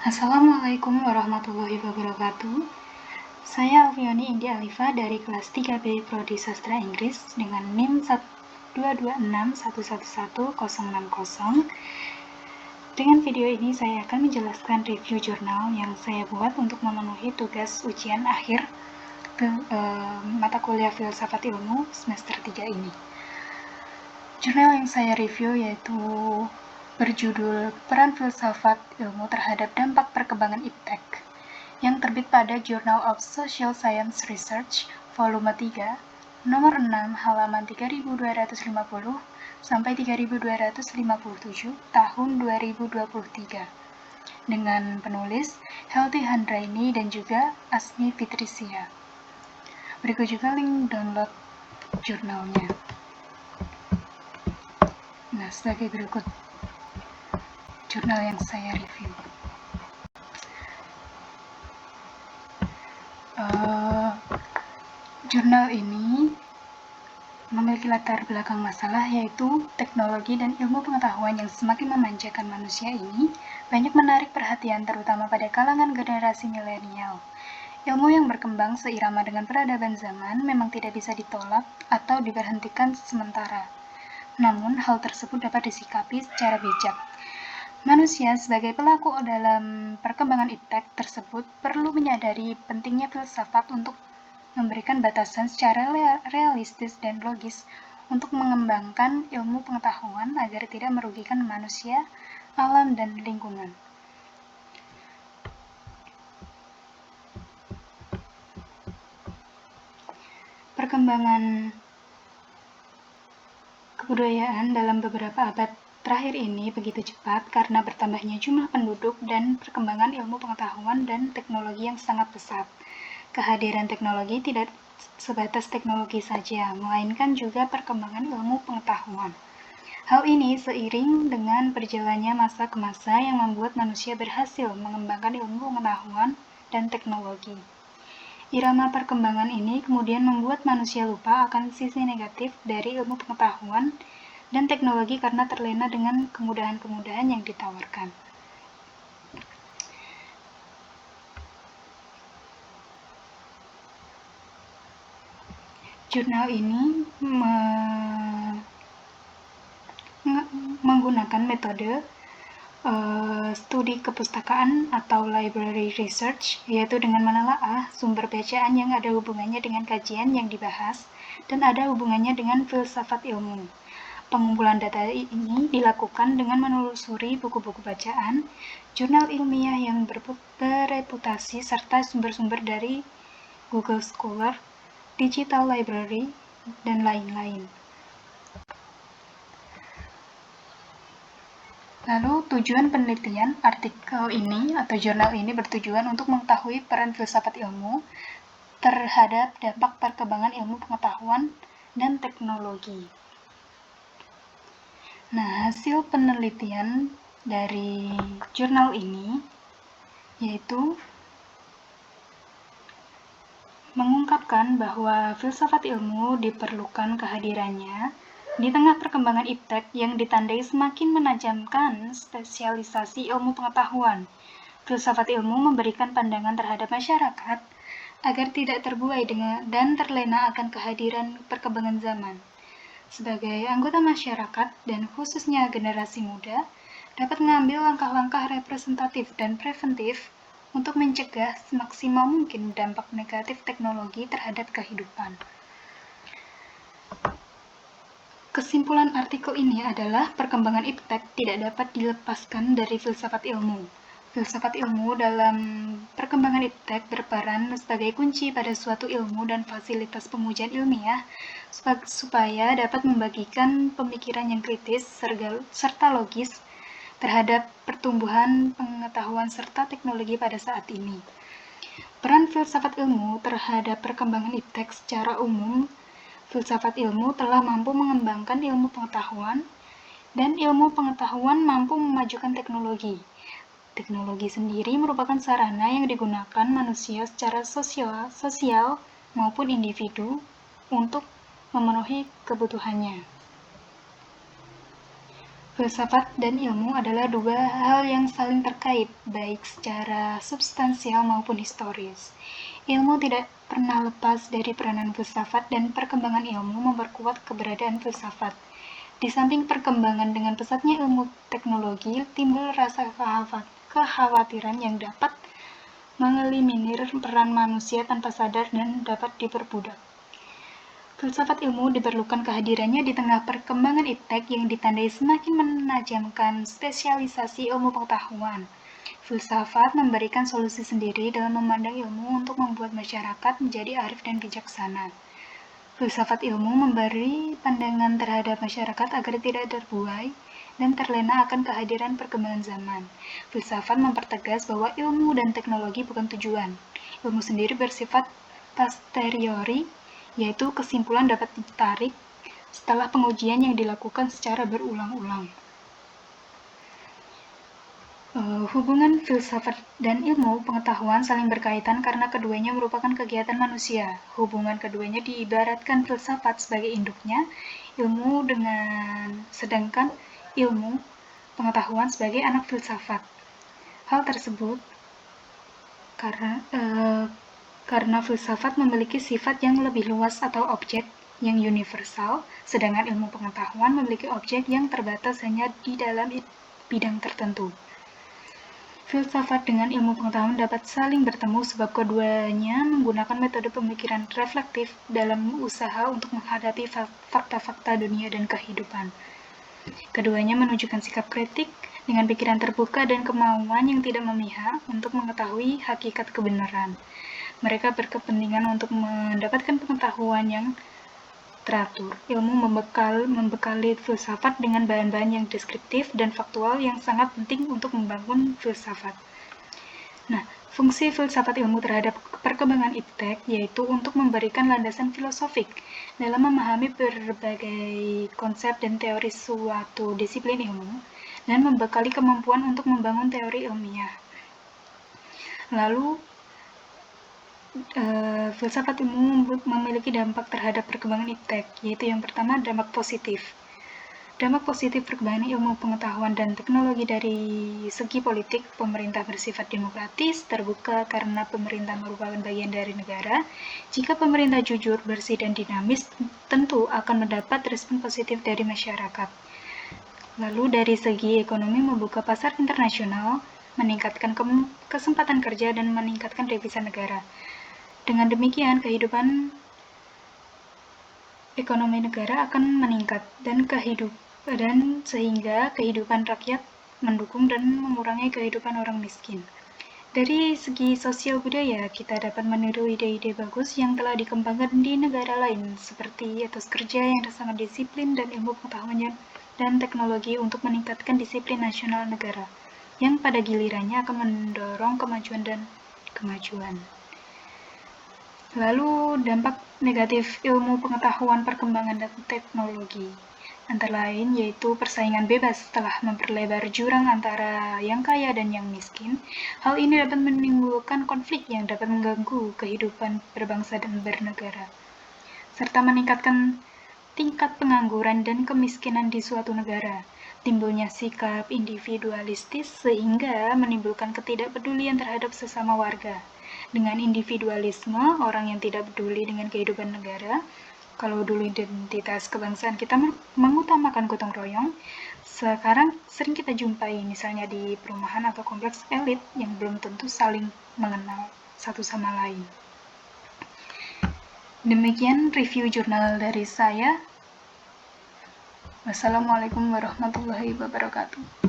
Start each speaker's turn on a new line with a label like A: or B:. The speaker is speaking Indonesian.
A: Assalamualaikum warahmatullahi wabarakatuh. Saya Alfiani Indi Alifa dari kelas 3B Prodi Sastra Inggris dengan NIM 226111060. Dengan video ini saya akan menjelaskan review jurnal yang saya buat untuk memenuhi tugas ujian akhir mata kuliah Filsafat Ilmu semester 3 ini. Jurnal yang saya review yaitu berjudul Peran Filsafat Ilmu Terhadap Dampak Perkembangan Iptek yang terbit pada Journal of Social Science Research volume 3 nomor 6 halaman 3250 sampai 3257 tahun 2023 dengan penulis Helty Handraini dan juga Asmi Fitrisia. Berikut juga link download jurnalnya. Nah, sebagai berikut jurnal yang saya review. Jurnal ini memiliki latar belakang masalah yaitu teknologi dan ilmu pengetahuan yang semakin memanjakan manusia ini banyak menarik perhatian terutama pada kalangan generasi milenial. Ilmu yang berkembang seirama dengan peradaban zaman memang tidak bisa ditolak atau diberhentikan sementara. Namun, hal tersebut dapat disikapi secara bijak. Manusia sebagai pelaku dalam perkembangan iptek tersebut perlu menyadari pentingnya filsafat untuk memberikan batasan secara realistis dan logis untuk mengembangkan ilmu pengetahuan agar tidak merugikan manusia, alam, dan lingkungan. Perkembangan kebudayaan dalam beberapa abad terakhir ini begitu cepat karena bertambahnya jumlah penduduk dan perkembangan ilmu pengetahuan dan teknologi yang sangat pesat. Kehadiran teknologi tidak sebatas teknologi saja, melainkan juga perkembangan ilmu pengetahuan. Hal ini seiring dengan berjalannya masa ke masa yang membuat manusia berhasil mengembangkan ilmu pengetahuan dan teknologi. Irama perkembangan ini kemudian membuat manusia lupa akan sisi negatif dari ilmu pengetahuan dan teknologi karena terlena dengan kemudahan-kemudahan yang ditawarkan. Jurnal ini menggunakan metode studi kepustakaan atau library research, yaitu dengan menelaah sumber bacaan yang ada hubungannya dengan kajian yang dibahas dan ada hubungannya dengan filsafat ilmu. Pengumpulan data ini dilakukan dengan menelusuri buku-buku bacaan, jurnal ilmiah yang bereputasi, serta sumber-sumber dari Google Scholar, Digital Library, dan lain-lain. Lalu, tujuan penelitian artikel ini atau jurnal ini bertujuan untuk mengetahui peran filsafat ilmu terhadap dampak perkembangan ilmu pengetahuan dan teknologi. Nah, hasil penelitian dari jurnal ini yaitu mengungkapkan bahwa filsafat ilmu diperlukan kehadirannya di tengah perkembangan iptek yang ditandai semakin menajamkan spesialisasi ilmu pengetahuan. Filsafat ilmu memberikan pandangan terhadap masyarakat agar tidak terbuai dan terlena akan kehadiran perkembangan zaman. Sebagai anggota masyarakat dan khususnya generasi muda, dapat mengambil langkah-langkah representatif dan preventif untuk mencegah semaksimal mungkin dampak negatif teknologi terhadap kehidupan. Kesimpulan artikel ini adalah perkembangan iptek tidak dapat dilepaskan dari filsafat ilmu. Filsafat ilmu dalam perkembangan iptek berperan sebagai kunci pada suatu ilmu dan fasilitas pengujian ilmiah supaya dapat membagikan pemikiran yang kritis serta logis terhadap pertumbuhan pengetahuan serta teknologi pada saat ini. Peran filsafat ilmu terhadap perkembangan iptek secara umum, filsafat ilmu telah mampu mengembangkan ilmu pengetahuan, dan ilmu pengetahuan mampu memajukan teknologi. Teknologi sendiri merupakan sarana yang digunakan manusia secara sosial maupun individu untuk memenuhi kebutuhannya. Filsafat dan ilmu adalah dua hal yang saling terkait, baik secara substansial maupun historis. Ilmu tidak pernah lepas dari peranan filsafat dan perkembangan ilmu memperkuat keberadaan filsafat. Di samping perkembangan dengan pesatnya ilmu teknologi, timbul rasa kekhawatiran yang dapat mengeliminir peran manusia tanpa sadar dan dapat diperbudak. Filsafat ilmu diperlukan kehadirannya di tengah perkembangan iptek yang ditandai semakin menajamkan spesialisasi ilmu pengetahuan. Filsafat memberikan solusi sendiri dalam memandang ilmu untuk membuat masyarakat menjadi arif dan bijaksana. Filsafat ilmu memberi pandangan terhadap masyarakat agar tidak terbuai dan terlena akan kehadiran perkembangan zaman. Filsafat mempertegas bahwa ilmu dan teknologi bukan tujuan. Ilmu sendiri bersifat posteriori, yaitu kesimpulan dapat ditarik setelah pengujian yang dilakukan secara berulang-ulang. Hubungan filsafat dan ilmu pengetahuan saling berkaitan karena keduanya merupakan kegiatan manusia. Hubungan keduanya diibaratkan filsafat sebagai induknya, sedangkan ilmu pengetahuan sebagai anak filsafat. Hal tersebut karena filsafat memiliki sifat yang lebih luas atau objek yang universal, sedangkan ilmu pengetahuan memiliki objek yang terbatas hanya di dalam bidang tertentu. Filsafat dengan ilmu pengetahuan dapat saling bertemu sebab keduanya menggunakan metode pemikiran reflektif dalam usaha untuk menghadapi fakta-fakta dunia dan kehidupan. Keduanya menunjukkan sikap kritik dengan pikiran terbuka dan kemauan yang tidak memihak untuk mengetahui hakikat kebenaran. Mereka berkepentingan untuk mendapatkan pengetahuan yang teratur. Ilmu membekali filsafat dengan bahan-bahan yang deskriptif dan faktual yang sangat penting untuk membangun filsafat. Nah, fungsi filsafat ilmu terhadap perkembangan iptek yaitu untuk memberikan landasan filosofik dalam memahami berbagai konsep dan teori suatu disiplin ilmu dan membekali kemampuan untuk membangun teori ilmiah. Lalu, filsafat ilmu memiliki dampak terhadap perkembangan iptek, yaitu yang pertama dampak positif. Dampak positif perkembangan ilmu pengetahuan dan teknologi dari segi politik, pemerintah bersifat demokratis, terbuka karena pemerintah merupakan bagian dari negara. Jika pemerintah jujur, bersih, dan dinamis, tentu akan mendapat respon positif dari masyarakat. Lalu dari segi ekonomi membuka pasar internasional, meningkatkan kesempatan kerja, dan meningkatkan devisa negara. Dengan demikian, kehidupan ekonomi negara akan meningkat dan sehingga kehidupan rakyat mendukung dan mengurangi kehidupan orang miskin. Dari segi sosial budaya, kita dapat meniru ide-ide bagus yang telah dikembangkan di negara lain, seperti etos kerja yang sangat disiplin dan ilmu pengetahuan dan teknologi untuk meningkatkan disiplin nasional negara, yang pada gilirannya akan mendorong kemajuan dan kemajuan. Lalu, dampak negatif ilmu pengetahuan, perkembangan, dan teknologi antara lain yaitu persaingan bebas telah memperlebar jurang antara yang kaya dan yang miskin. Hal ini dapat menimbulkan konflik yang dapat mengganggu kehidupan berbangsa dan bernegara, serta meningkatkan tingkat pengangguran dan kemiskinan di suatu negara. Timbulnya sikap individualistis sehingga menimbulkan ketidakpedulian terhadap sesama warga. Dengan individualisme, orang yang tidak peduli dengan kehidupan negara, kalau dulu identitas kebangsaan kita mengutamakan gotong royong, sekarang sering kita jumpai misalnya di perumahan atau kompleks elit yang belum tentu saling mengenal satu sama lain. Demikian review jurnal dari saya. Wassalamualaikum warahmatullahi wabarakatuh.